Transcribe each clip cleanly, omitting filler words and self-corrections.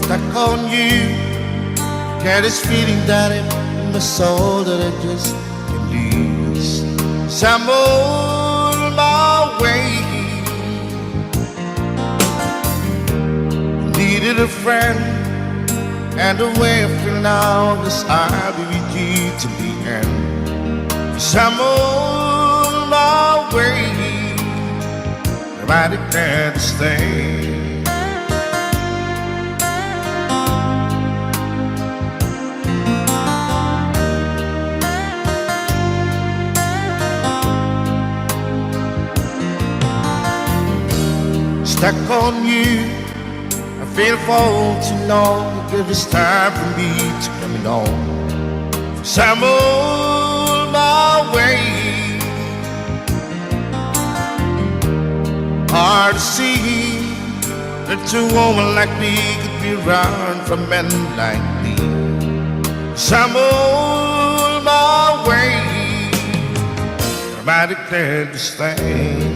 stuck on you. Get this feeling that in my soul that I just can't lose. So I'm on my way. Needed a friend, and the way I feel now is I'll be with you to the end. So I'm on my way. Nobody can stay. Stuck on you, I feel for to know if it's time for me to come on. So I'm on my way. Hard to see that a woman like me could be around for men like me. So I'm on my way. I declare to stay.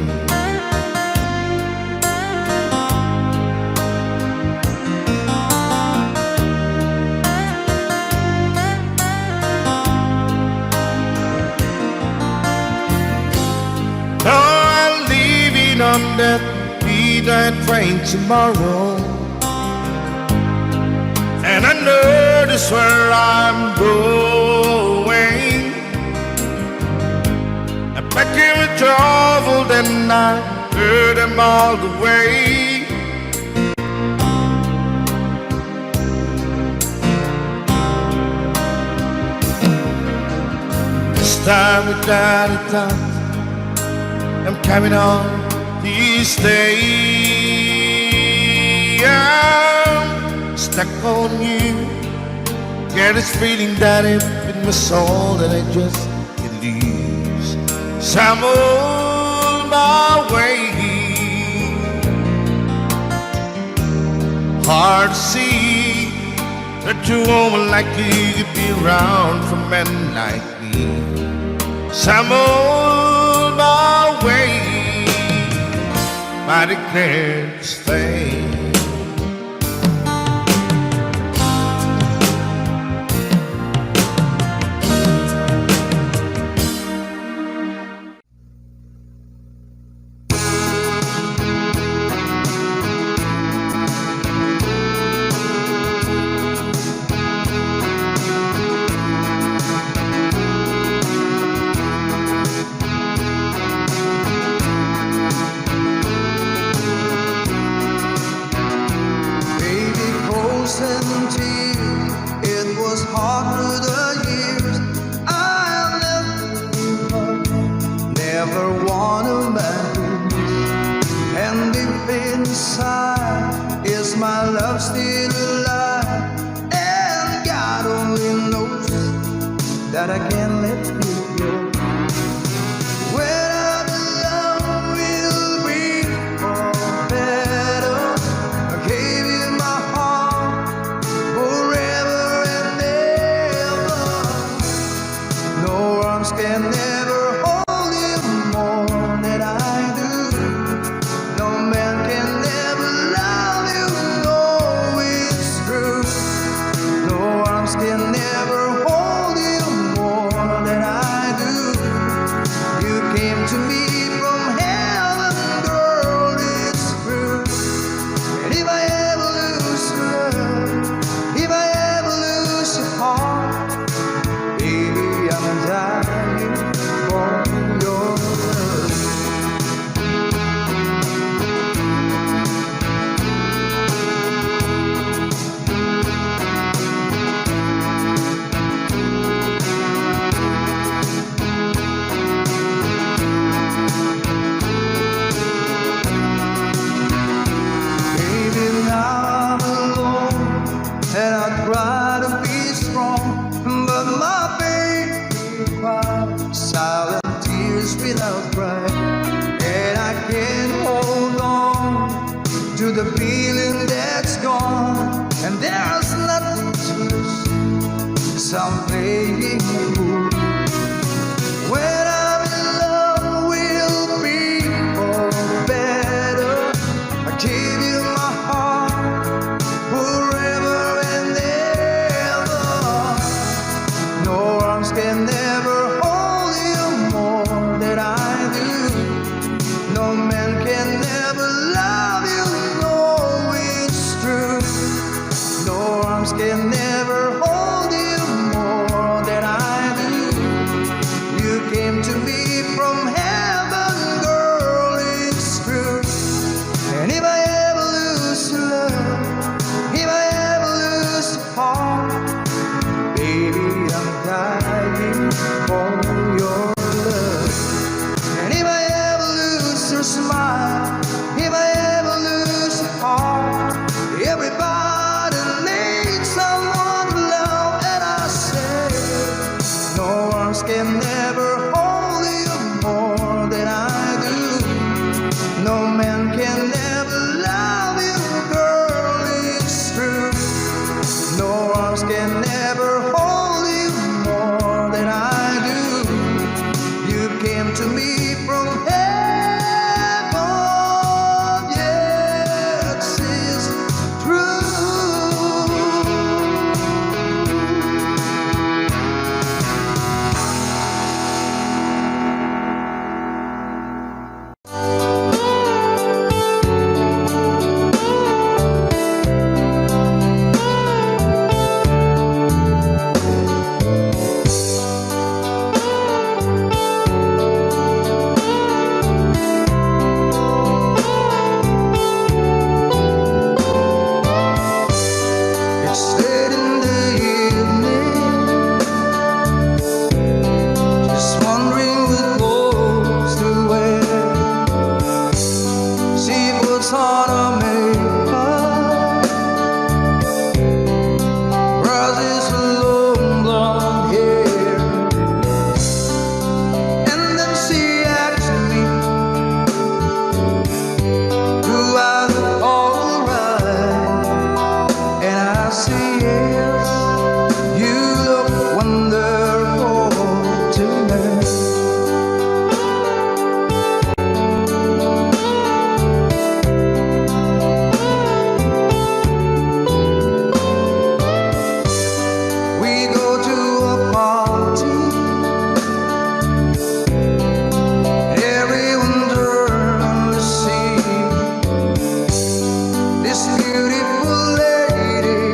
On that midnight train tomorrow, and I know that's where I'm going. I'm packing with trouble, then I heard them all the way. This time without a doubt, I'm coming on. These days I'm stuck on you. Get this feeling that in my soul that I just can't lose. So I'm on my way. Hard to see that a woman like you could be around for men like me. So I'm on my way. I declare to stay. It was hard through the years. I never wanna marry. And deep inside, is my love still alive? And God only knows that I can't let you go. When I'm alone, we'll be for better. I gave you my heart forever and ever. No arms can never hold you more than I do. No man can never love you, no, it's true. No arms can never hold you more than I do. You came to me from heaven, girl, it's true. And if I ever lose love, if I ever lose your heart, baby, I'm dying for your love. Baby, now I'm alone, and I try to be strong, but my baby cries silent tears without crying, and I can't hold on to the feeling that's gone, and there's nothing to lose, so I'm playing the fool. When I'm in love, we'll be for better. I gave you my heart forever. can never hold you more than I do. You came to me from heaven, girl, it's true. And if I ever lose your love, if I ever lose your heart, baby, I'm dying for your love. And if I ever lose your smile, if I ever lose your heart, everybody needs someone to love. And I say, no arms can never hold you more than I do. No man can never love you, girl, it's true. No arms can never hold you more than I do. You came to me from heaven, yes, it's true. It's late in the evening, just wondering what clothes to wear. She puts on her makeup, brushes her long blonde hair, and then she asks me, do I look alright? And I say yes, you look wonderful tonight. We go to a party, and everyone turns to see this beautiful lady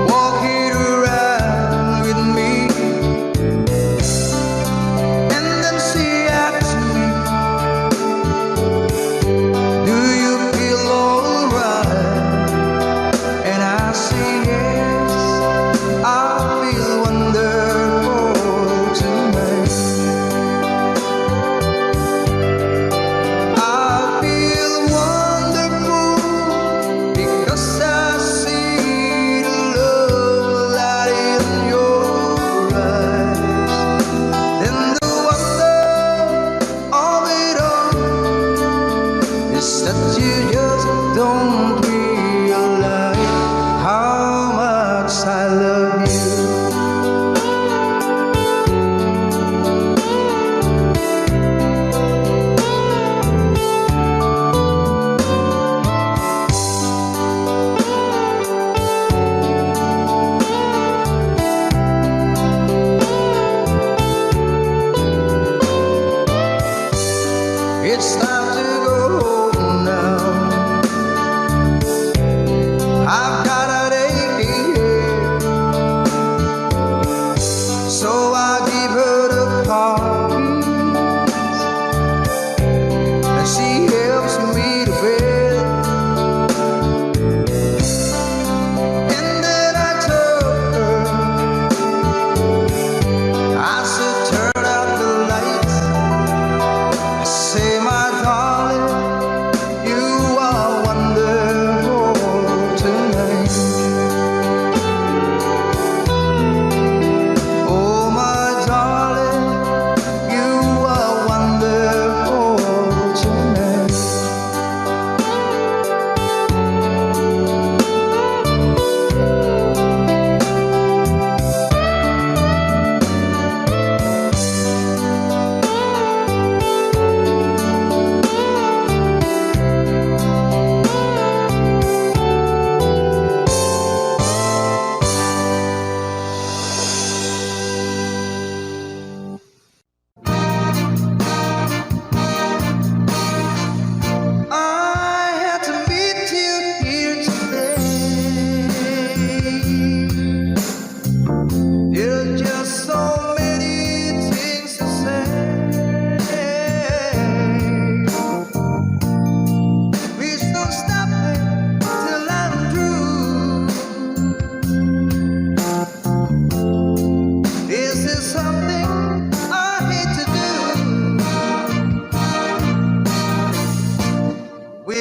walking around with me. And then she asks me, do you feel alright? And I say yes, I feel wonderful tonight. I feel wonderful because I see the love light in your eyes. Then the wonder of it all is that you just don't realize how much I love you. It's time to go home now.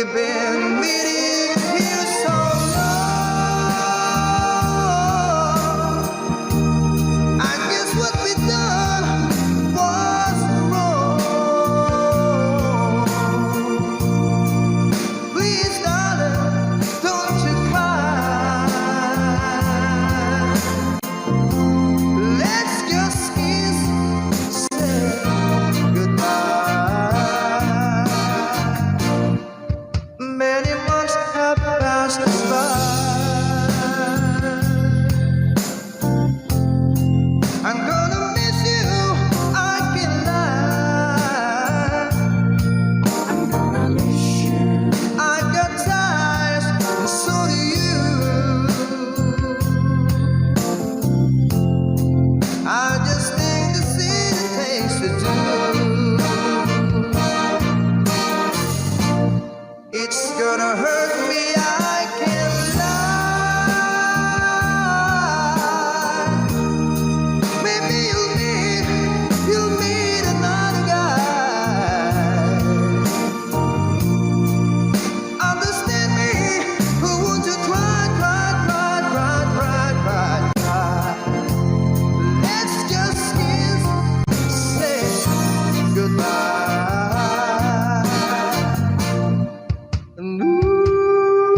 we've been meeting here so long. I guess what we done was wrong. Please, darling, don't you cry. Let's just kiss, say goodbye. Many months have passed us by. I'm gonna miss you, I can lie. I'm gonna miss you. I got ties, and so do you. I just think the city takes to do. It's gonna hurt me, I can't lie. Maybe you'll meet another guy. Understand me, who won't you try, try, try, try, try, try, try. Let's just kiss, say goodbye. And ooh,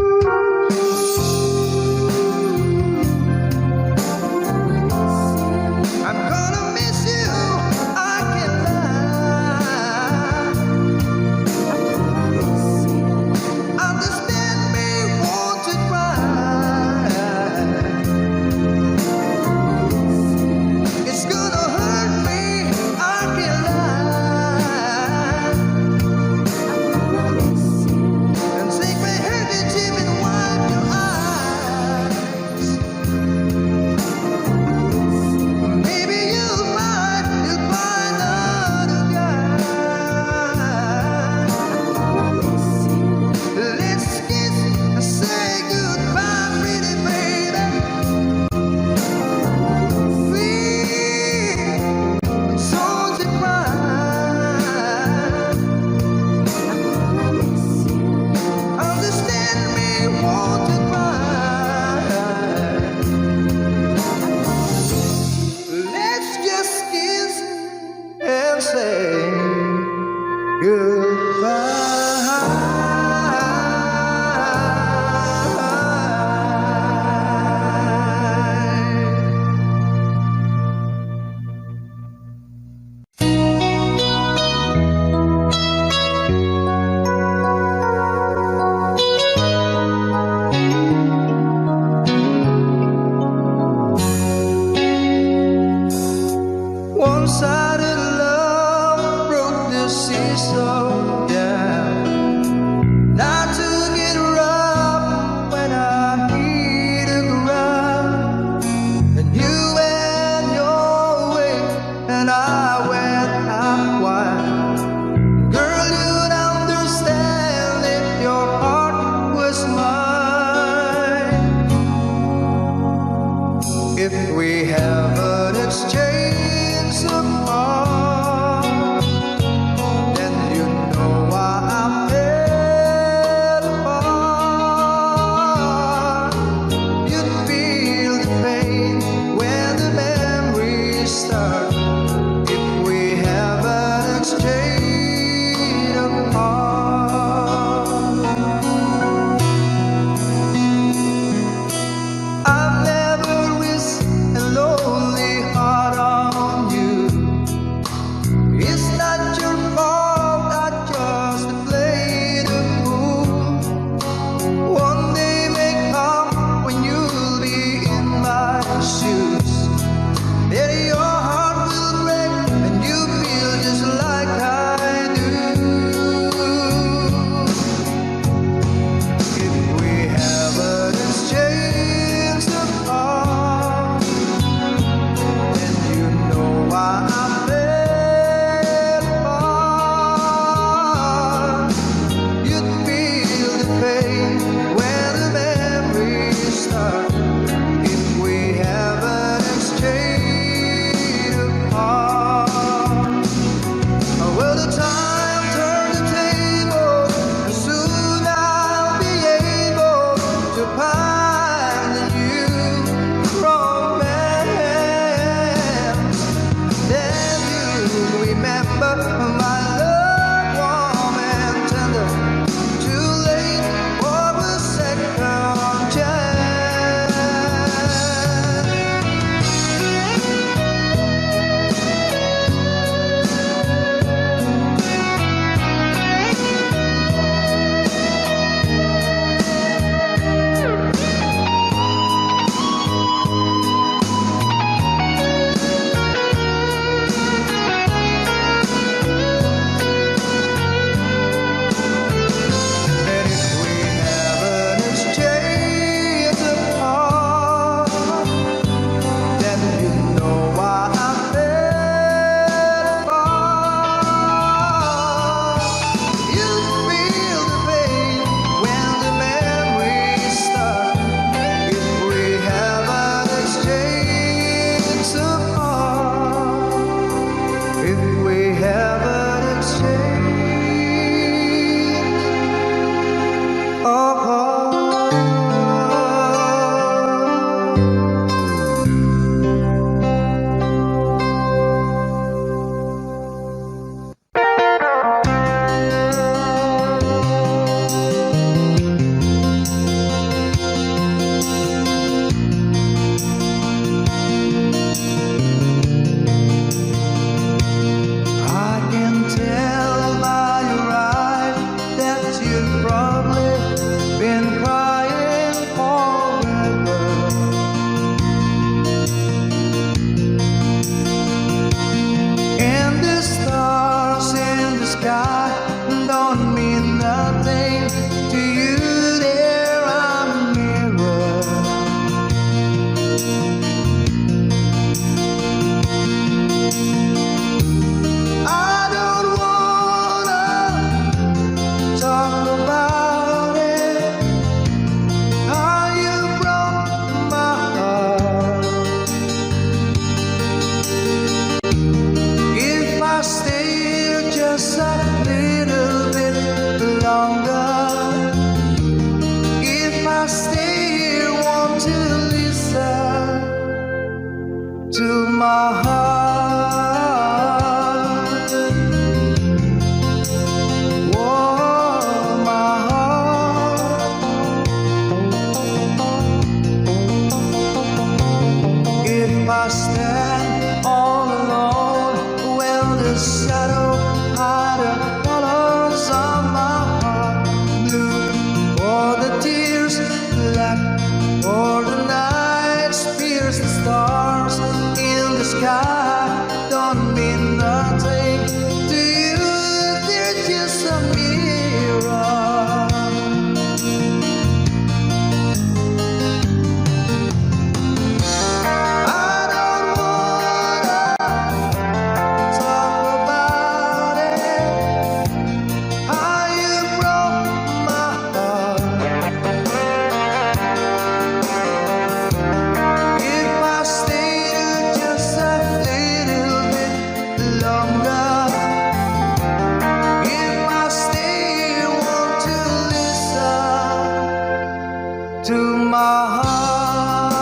my heart.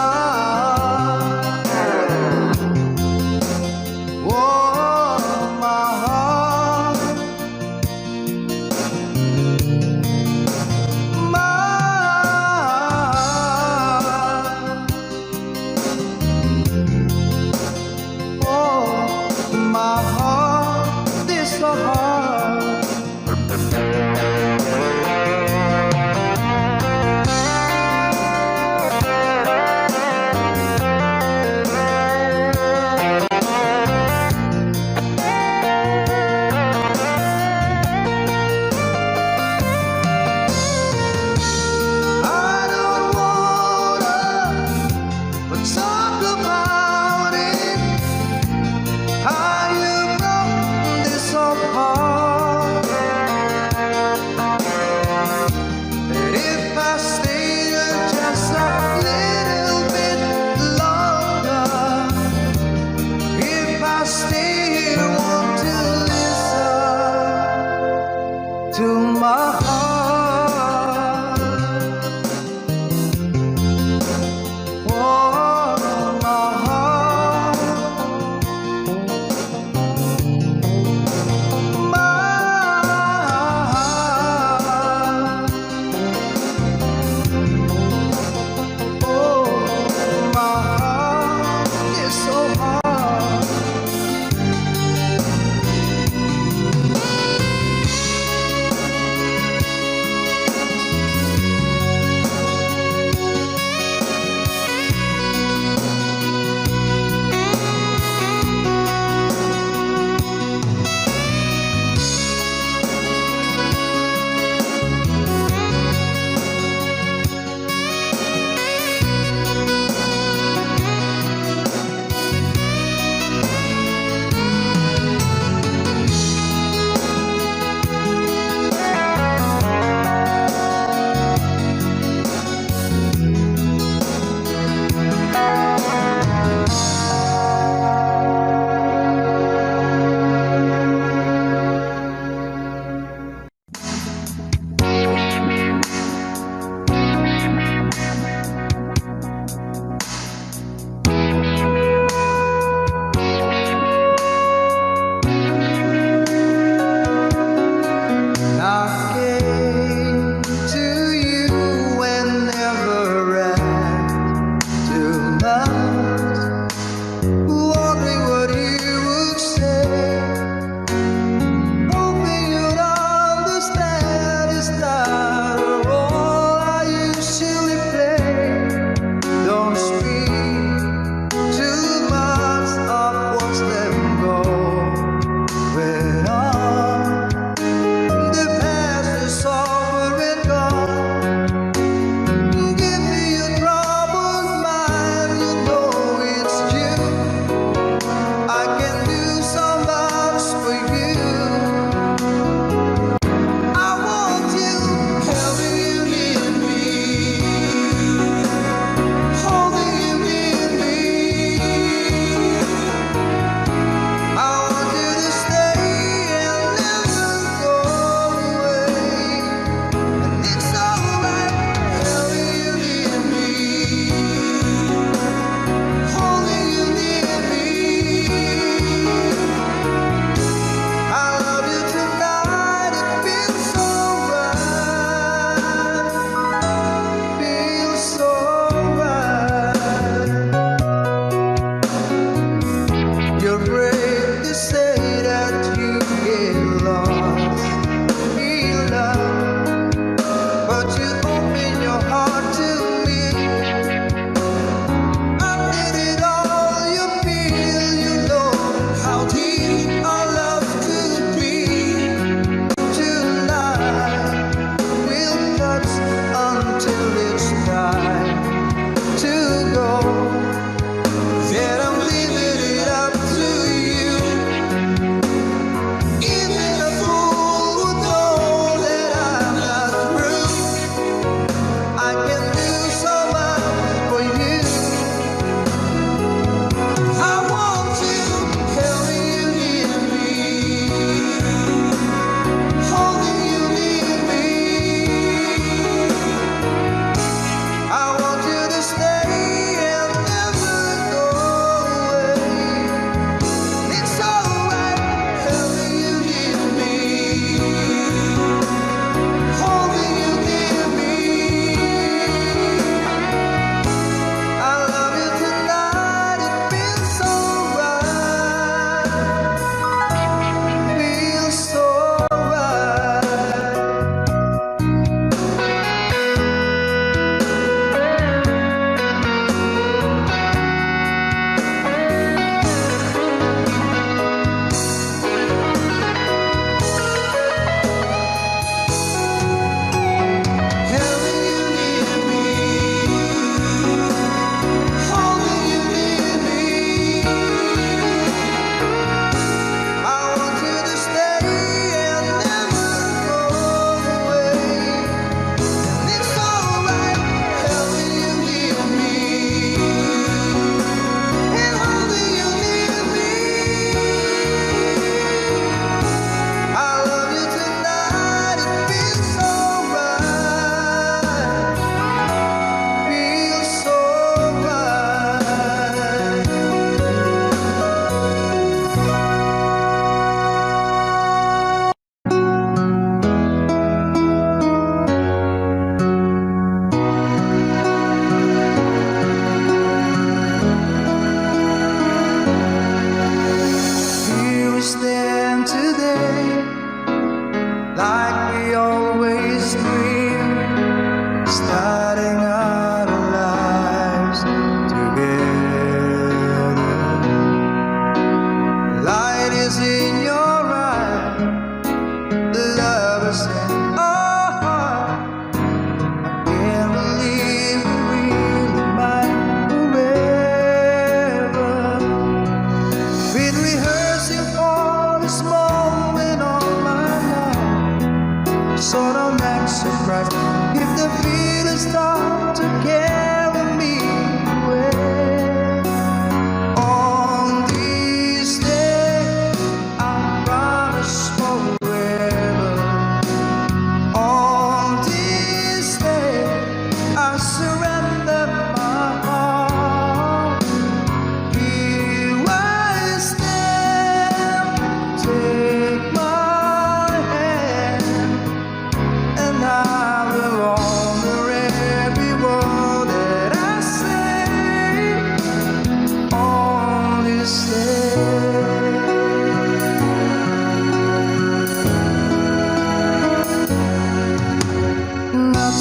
Oh, my heart. My heart. Oh, my heart is so hard.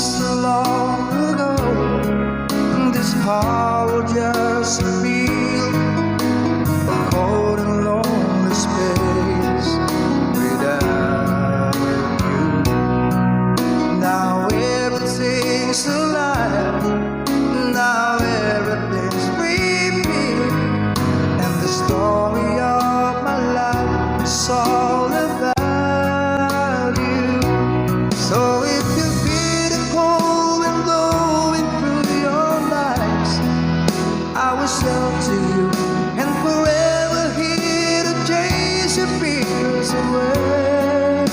so long ago. This heart will just feel a cold and lonely space without you. Now everything's alive. Now everything's repeat, and the story of my life is all about you. So if you feel the cold wind blowing through your lies, I will shelter you and forever here to chase your fears away.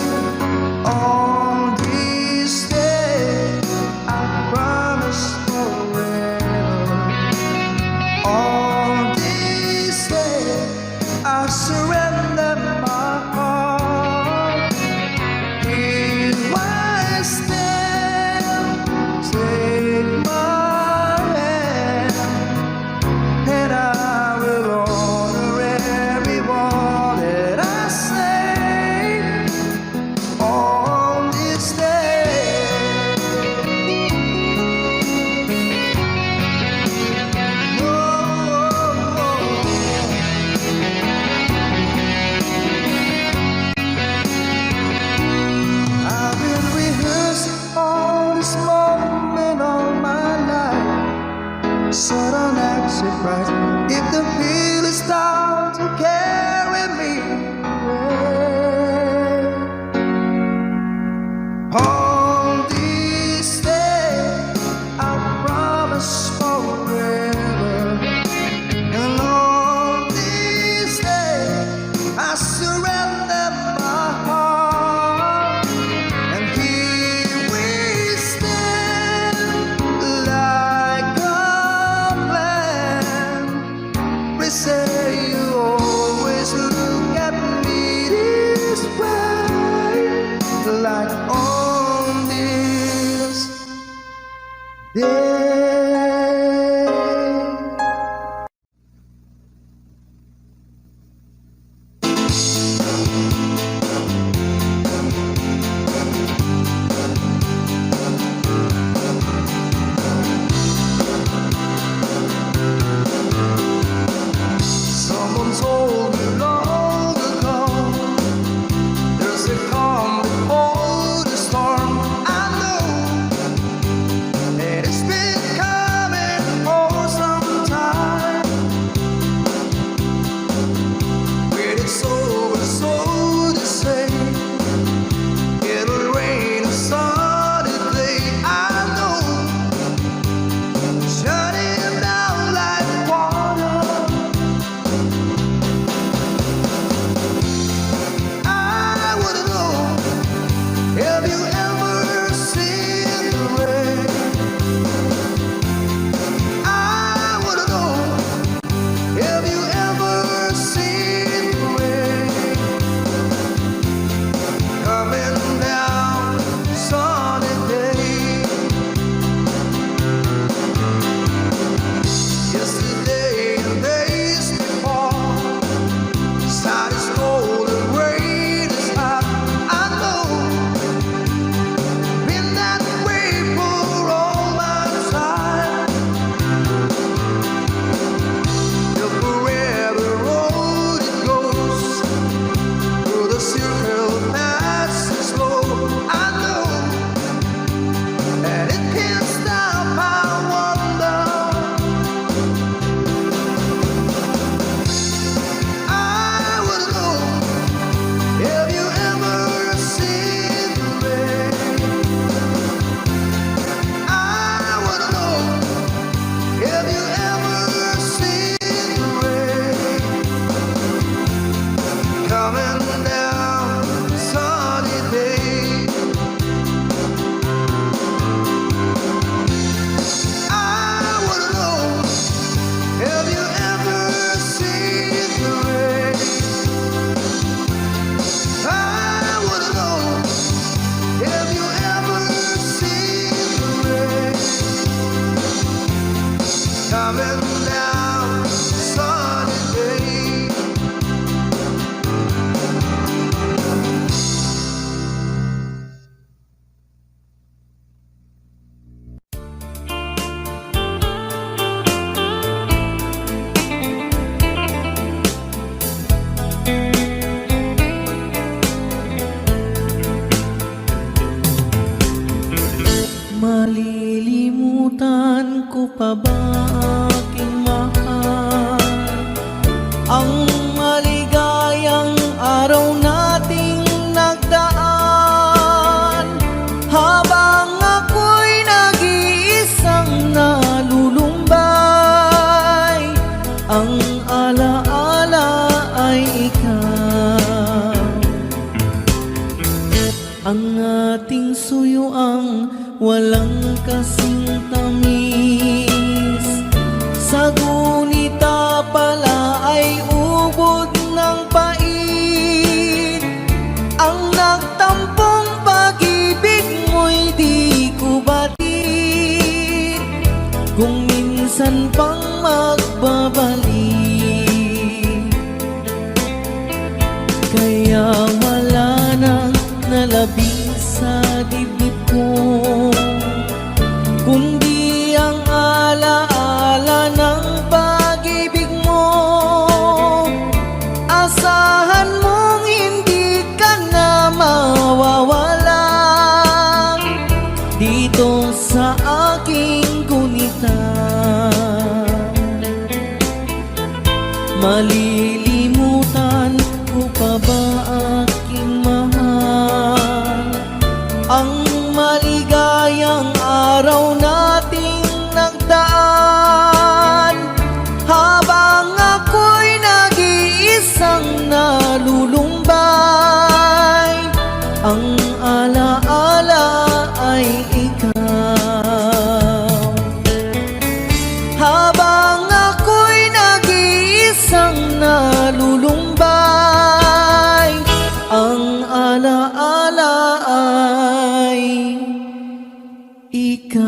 On this day, I promise forever. On this day, I surrender my heart. Here I stand, take my hand, and I will honor every word that I say on this day. I've been rehearsing all this moment all my life, so don't act surprised if the feelings start to carry me away. On this day, I promise forever, and on this day, I surrender my heart, and here we stand like a plan. We say you always look at me this way, like on this day. Someone told me long ago, there's a calm before the storm. I know that it's been Malilimutan ko pa ba aking mahal ang maligayang araw nating nagdaan, habang ako'y nag-iisang nalulumbay, ang alaala ay ikaw. Ang ating suyuang walang kasing tamis, sa gunita pala ay ubod ng pait. Ang nagtampong pag-ibig mo'y di ko batid, kung minsan pang magbabalik. Kaya wala nang nalabing sa dibdib ko, kundi ang alaala ng pag-ibig mo. Asahan mong hindi ka na mawawala dito sa aking gunita. Malilimutan ko pa ba aking mahal ang maligayang araw nating nagdaan, habang ako'y nag-iisang nalulumbay, ang alaala ay ikaw. Habang ako'y nag-iisang nalulumbay, ang alaala ay ikaw.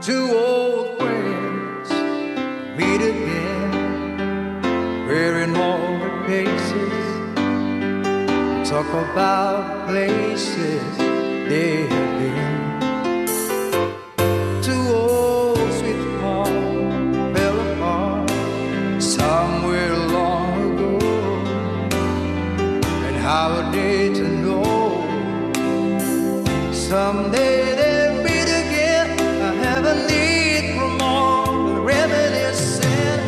two old friends meet again, wearing all the faces, talk about places they have been. Two old sweethearts fell apart somewhere long ago, and how are they to know someday they'll meet again? I have a need for more reminiscing.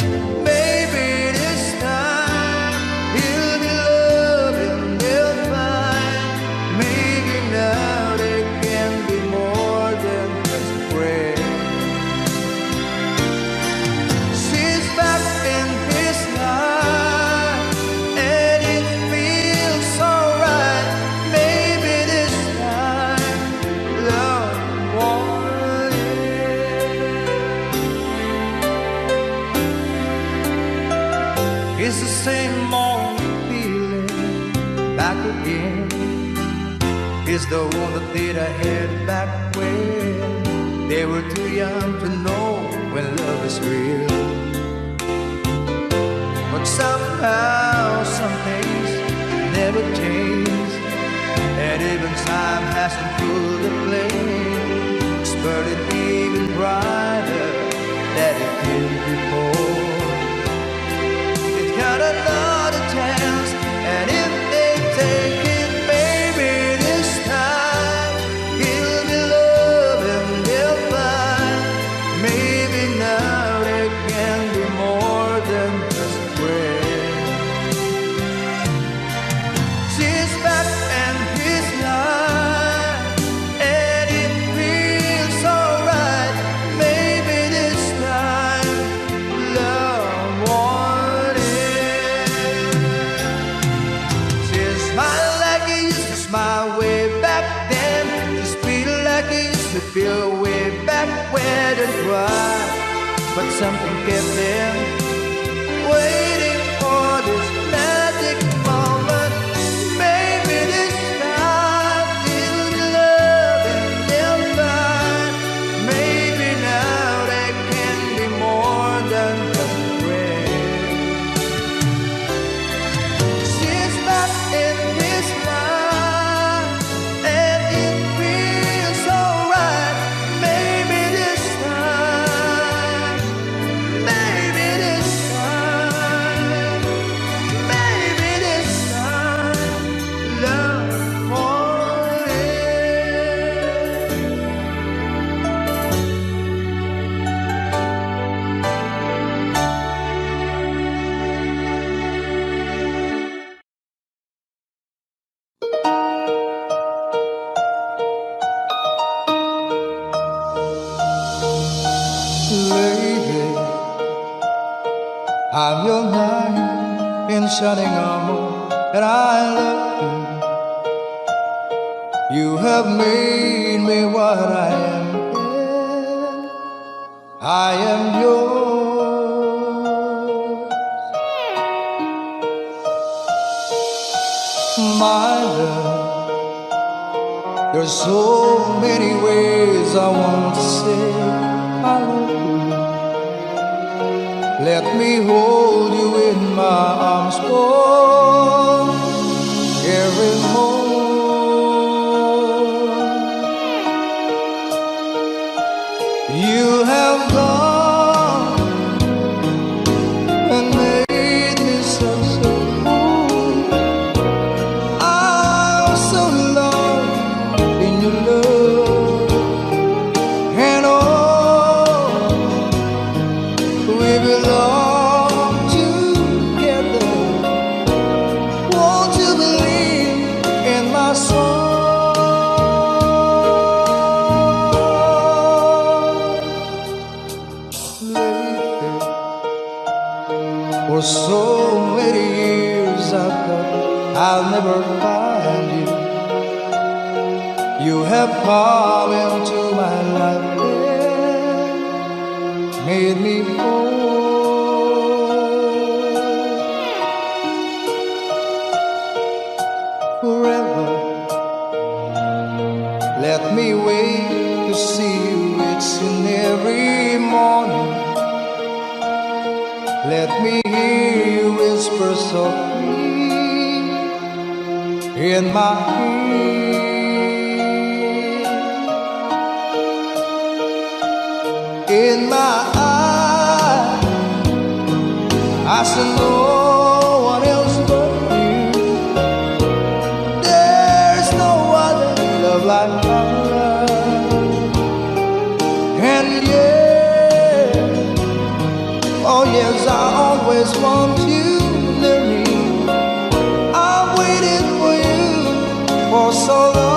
Maybe this time he'll be loving, they'll find. Maybe now they can be more than just a friend. She's back in his life, and it feels so right. Maybe this time love won't end. It's the same old feeling back again. It's the one that did I had back when they were too young to know when love is real. But somehow some things never change, and even time hasn't pulled the flame. It's burning even brighter than it did before. It's got another chance, and if they take it, maybe this time he'll be loving, they'll find. Maybe now they can be more than just a friend. She's back in his life, and it feels so right. Maybe this time love won't end. She's smile like he used to smile way back then. She's feel like he used to feel way back when and cry. But something kept them waiting for this magic moment. Maybe this time he'll be loving, they'll find. Maybe now they can be more than just a friend. She's back in his life, and it feels so right. Maybe this time, maybe this time, maybe this time, love won't end. Lady, I'm your knight in shining armor, and I love you. You have made me what I am. I am yours, my love. There's so many ways I want to say I love you. Let me hold you in my arms for every moment. You have gone and made me so cool. I'm so lost in your love, and oh, we belong together. Won't you believe in my song? Lately, for so many years I thought I'll never find you. You have come into my life and made me whole. Forever, let me wait to see you. It's in every Let me hear you whisper softly in my ear. In my eyes, I see no one else but you. There's no other love like our love. And yeah, oh yes, I always want you near me. I've waited for you for so long.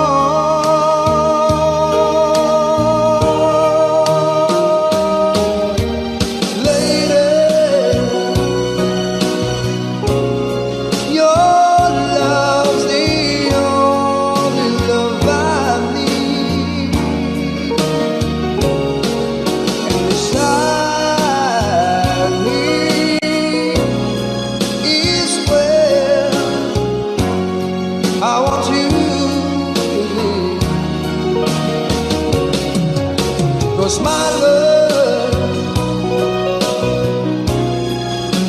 I want you to live, 'cause my love,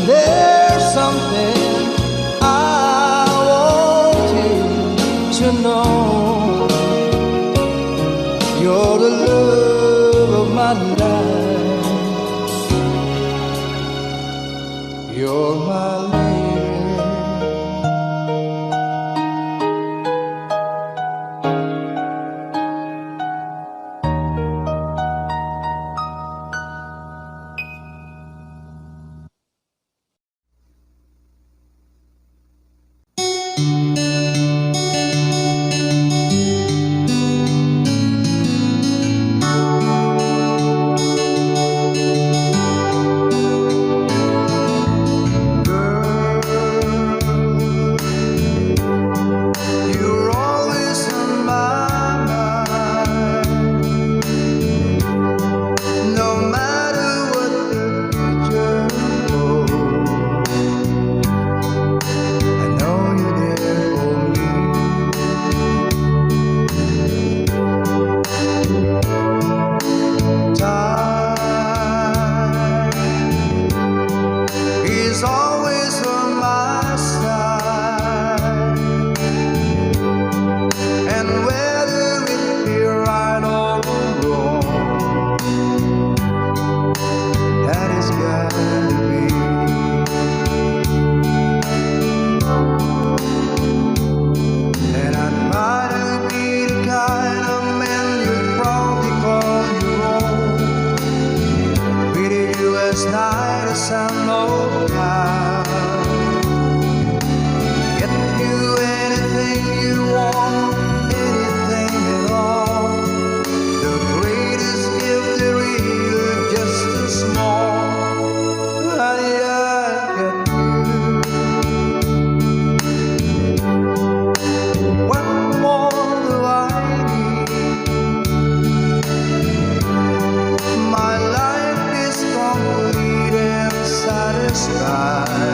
there's something I want you to know. You're the love of my life. You're my lady. You're always on my mind, no matter what the future holds. I know you're there for me. Time is always on my side. And whether it be right or wrong, that is gotta be. And I'd try to be the kind of man you'd proudly call your own. Treated you as nice as I know how. Get you anything you want, anything at all. The greatest gift there is just too small. Honey, I got you. What more do I need? My life is complete and satisfied.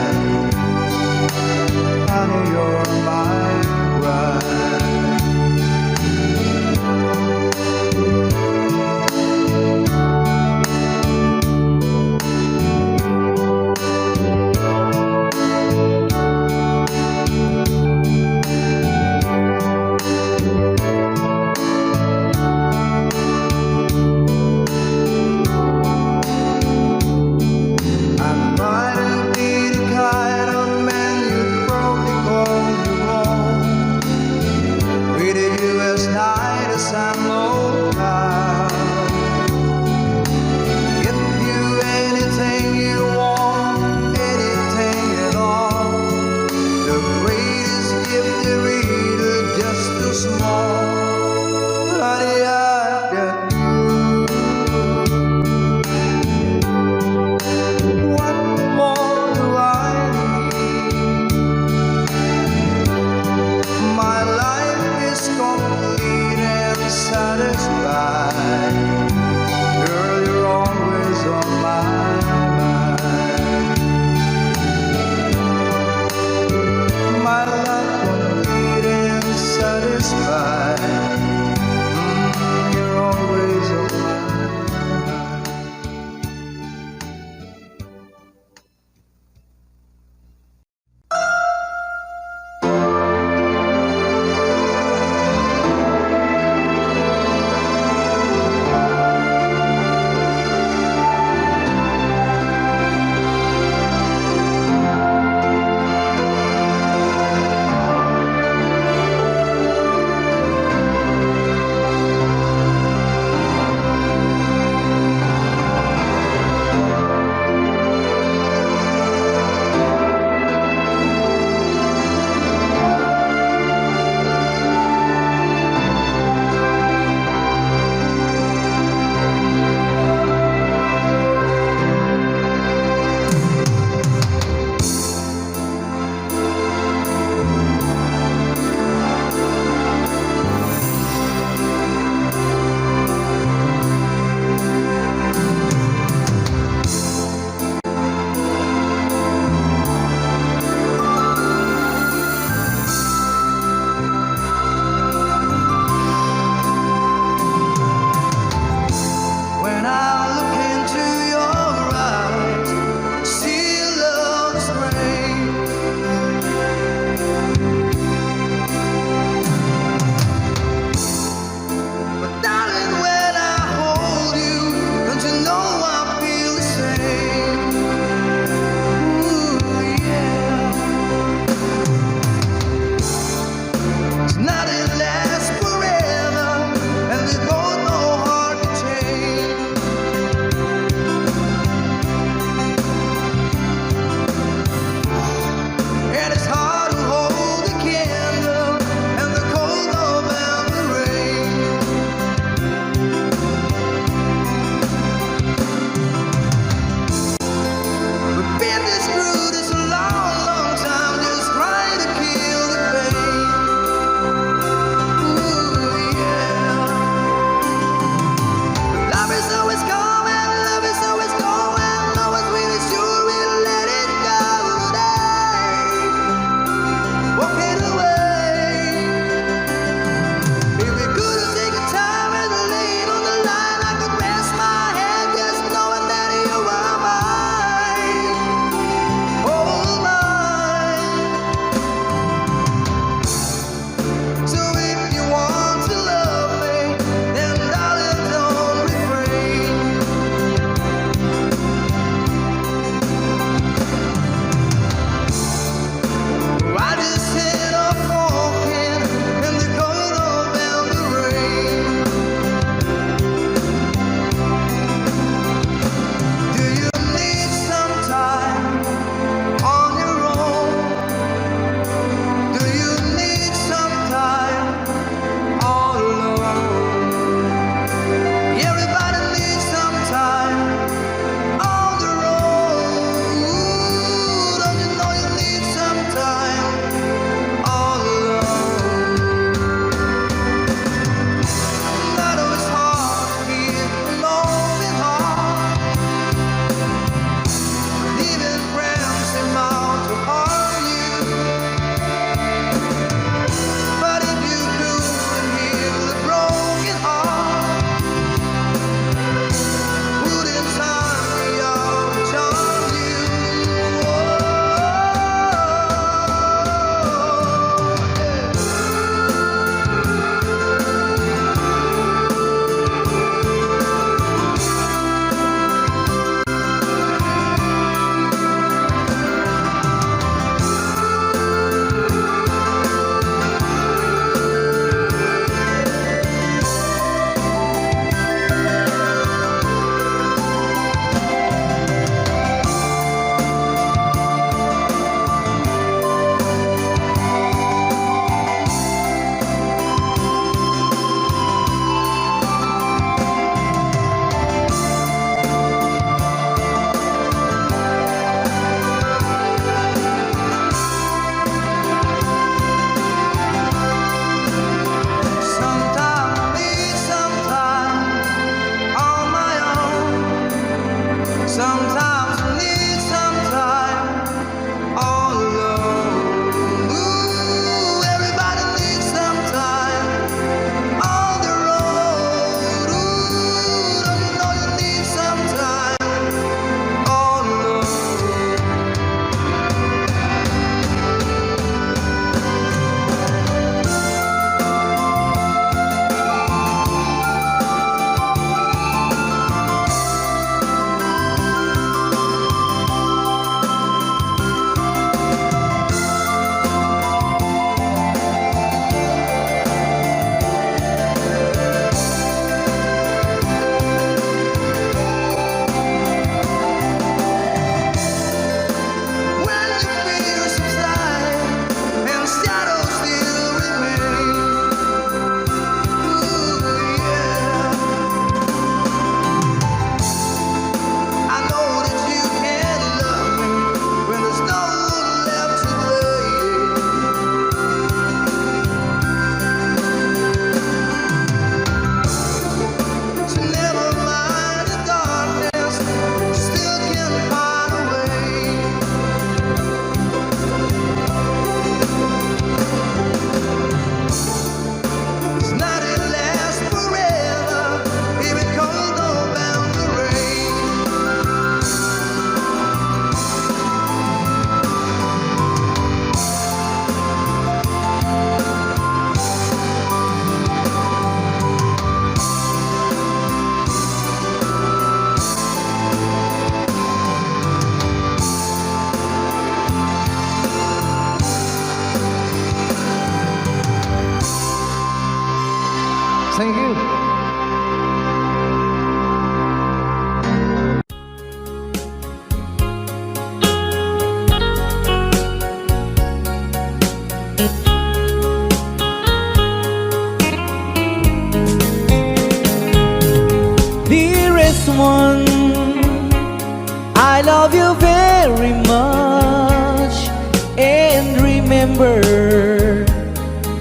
I love you very much. And remember,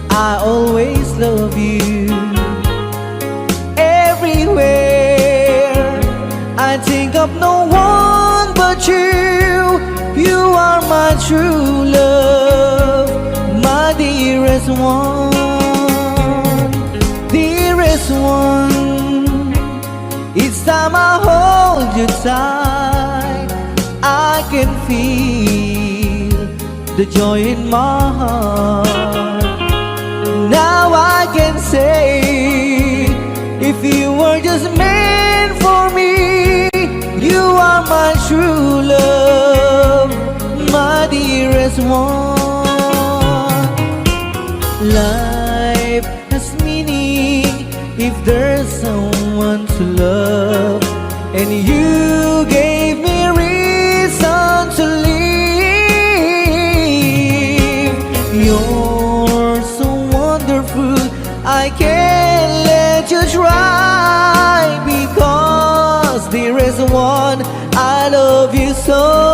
I always love you. Everywhere I think of no one but you. You are my true love, my dearest one, dearest one. Each time I hold you tight, I can feel the joy in my heart. Now I can say, if you were just meant for me, you are my true love, my dearest one. Life has meaning if there's someone to love, and you gave me reason to live. You're so wonderful, I can't let you try, because there is one, I love you so.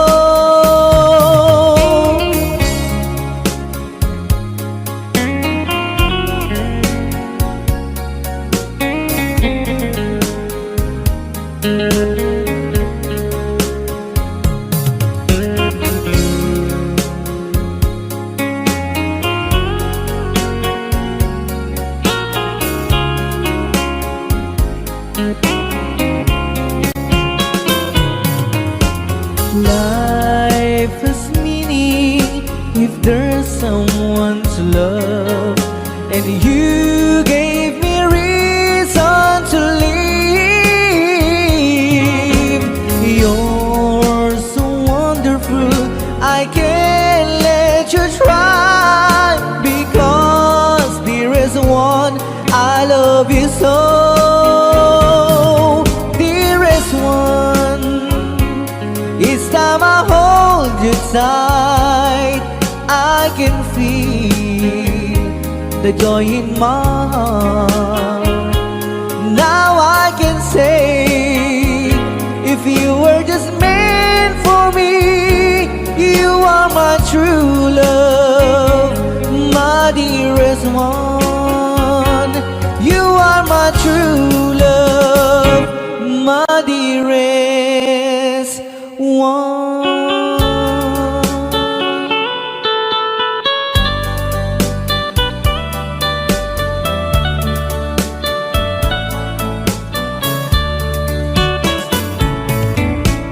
Life has meaning if there's someone to love, and you gave me reason to live. You're so wonderful, I can't let you try, because there is one, I love you so. Dearest one, each time I hold you tight, I can feel the joy in my heart. Now I can say, if you were just meant for me, you are my true love, my dearest one. You are my true love, my dearest one.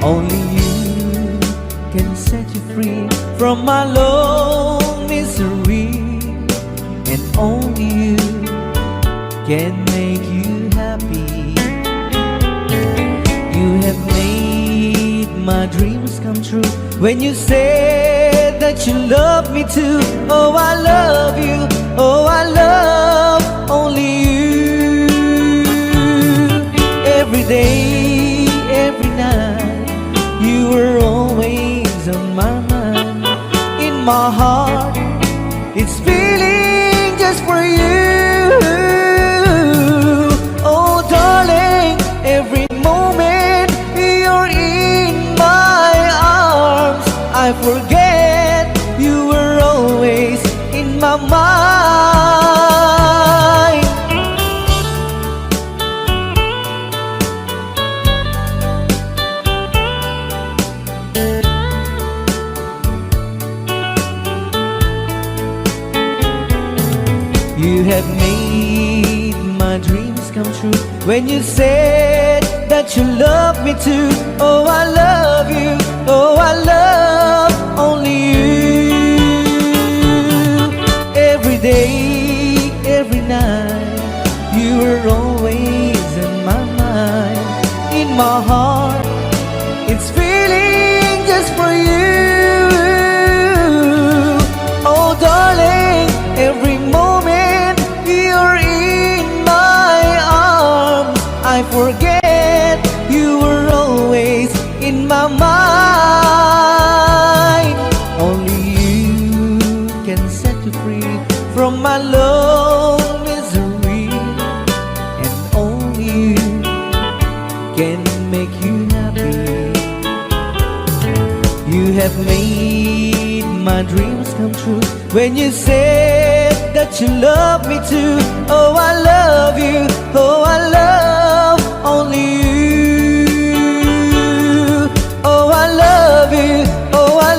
Only you can set you free from my lone misery, and only you can make you happy. You have made my dreams come true when you said that you love me too. Oh, I love you, oh, I love only you. Every day, every night, you were always on my mind. In my heart, it's feeling just for you. Oh, darling, every moment you're in my arms, I forget you were always in my mind. You have made my dreams come true when you said that you love me too. Oh, I love you, oh, I love only you. Every day, every night, you were always in my mind. In my heart, it's feeling just for you. Oh, darling, every moment you're in my arms, I forget you were always in my mind. Only you can set you free from my lone misery, and only you can make you happy. You have made my dreams come true when you said that you love me too. Oh, I love you. Oh, I love only you. Oh, I love you. Oh, I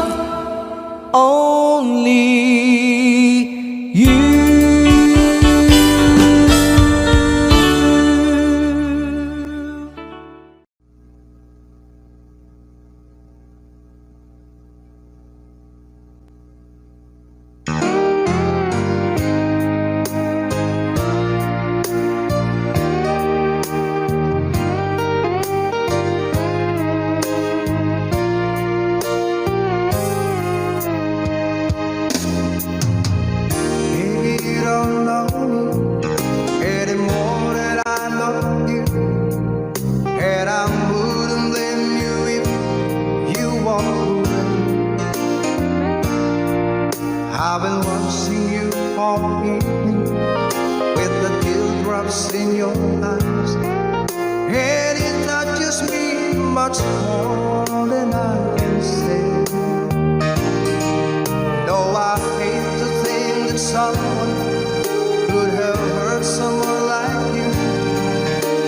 love only you. Maybe you don't know me anymore than I know you, and I wouldn't blame you if you walked away. I've been watching you all evening with the teardrops in your eyes, and it touches me much more than I can say. Though I hate to think that someone could have hurt someone like you,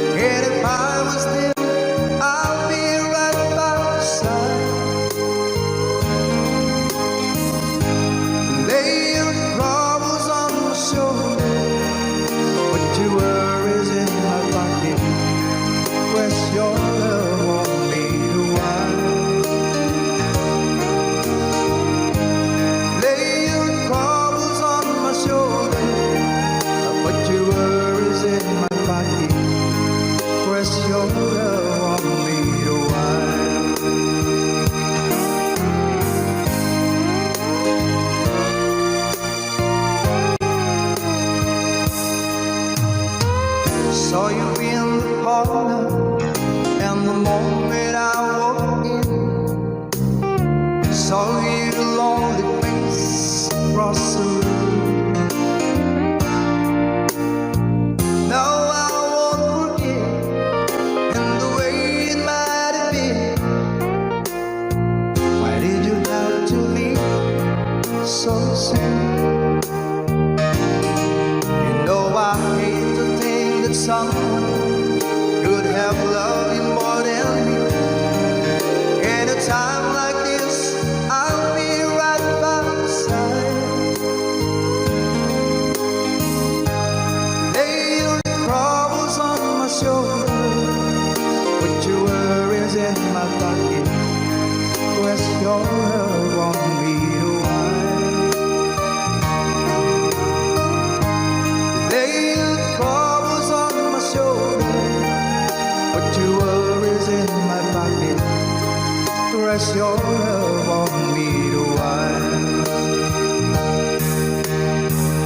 and if I was there, I'll be right by your side. Lay your troubles on my shoulder, put your worries in my pocket, press your love on me to while. Lay your troubles on my shoulder, put your worries in my pocket, press your love on me to while. Saw you in the corner, and the moment I walked in, saw you lonely face across the room. Now I won't forget, and the way it might have been. Why did you have to leave so soon? You know I hate to think that someone could have loved you more than me. At a time like this, I'll be right by your side. Lay your troubles on my shoulder, put your worries in my pocket, press your love on me to while. Lay your troubles on my shoulder, put your worries in my pocket, press your love on me to while.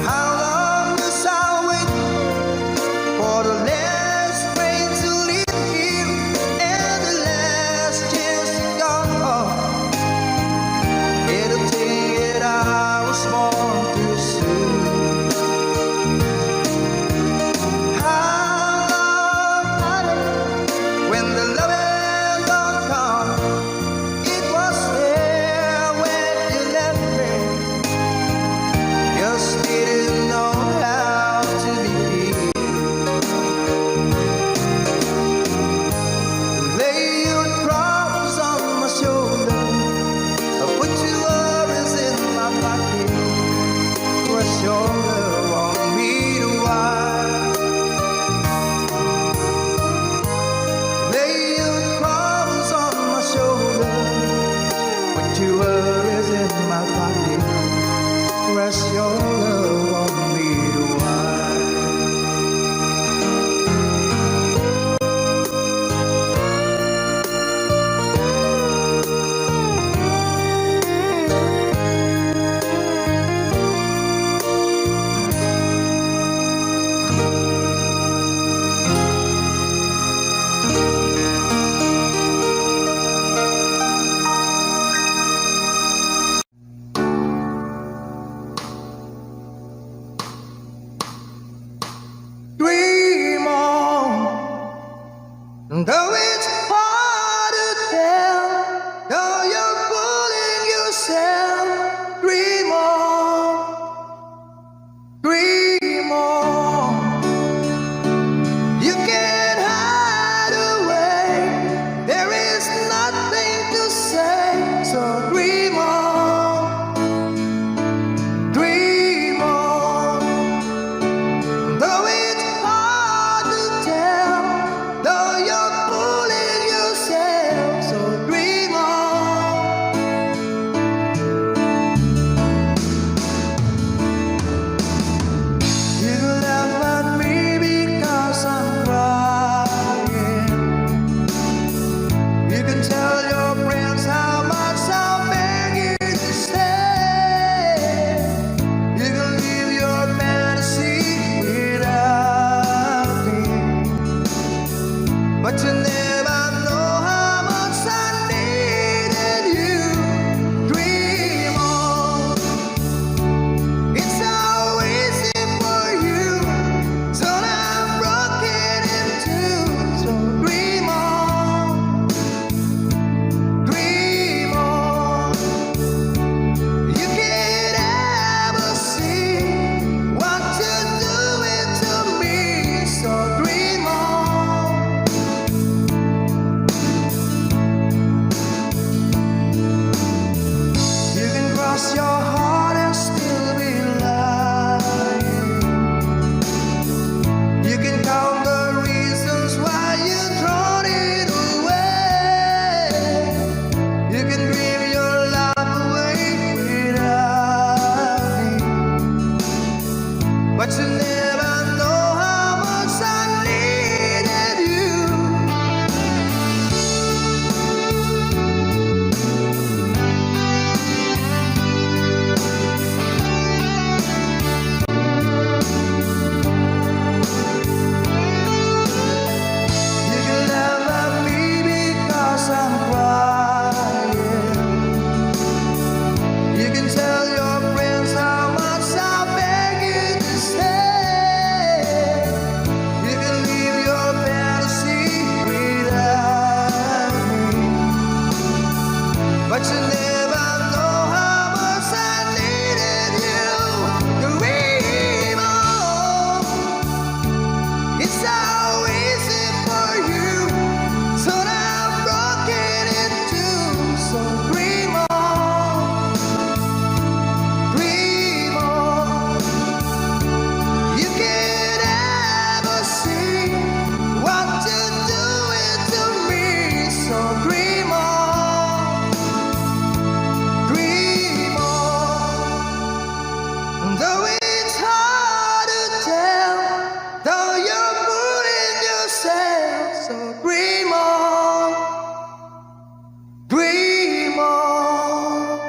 How long must I wait for the last train to leave here and the last chance to go? It'll take it I was born too soon. How long, honey, when the loving don't come? It was there when you left me. Just didn't know how to begin. Lay your troubles on my shoulder, put your worries in my pocket, press your love on me to while. Lay your troubles on my shoulder, put your worries in my pocket, press your love on me to while. Dream on, though it's hard to tell. but you never know how much I needed you. Dream on. It's so easy for you, so I'm broken in two. So dream on, dream on. You can't ever see what you're doing to me. So dream on. You can cross your heart and still be lying. You can count the reasons why you thrown it away. You can dream your life away without me, but you never know how much I needed you. You can laugh at me because I'm crying. You can tell your friends how much I beg you to stay. You can leave your fantasy without me, but you never know how much I needed you. Dream on. It's so easy for you, so I'm broken in two. So dream on, dream on. You can't ever see what you're doing to me. So dream on, dream on. Though it's hard to tell, though you're fooling yourself. So dream on, dream on.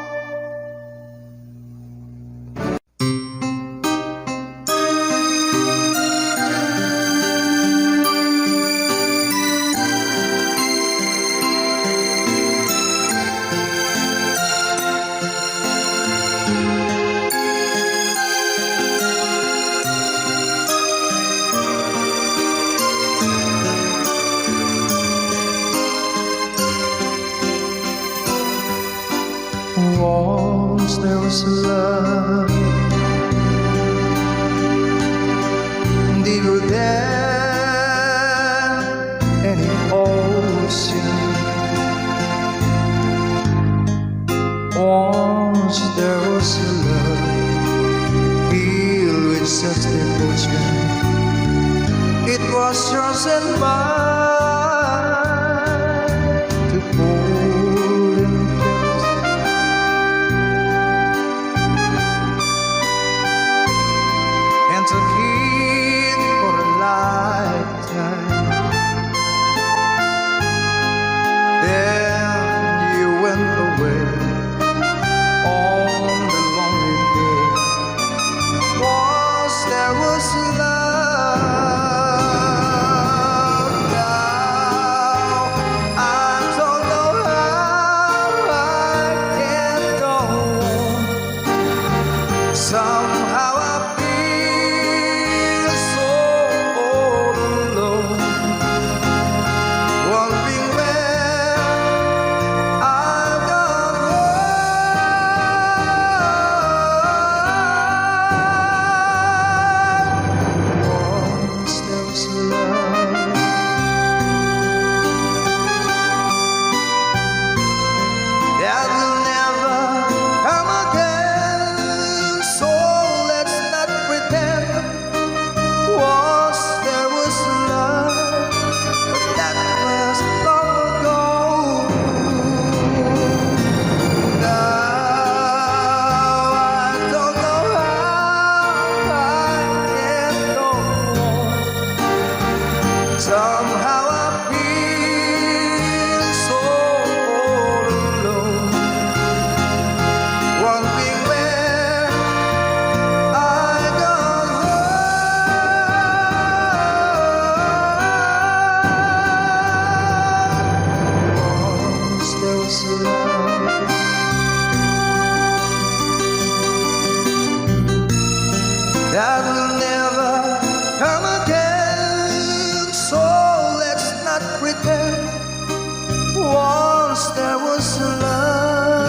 once there was love,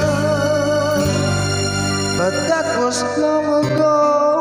but that was long ago.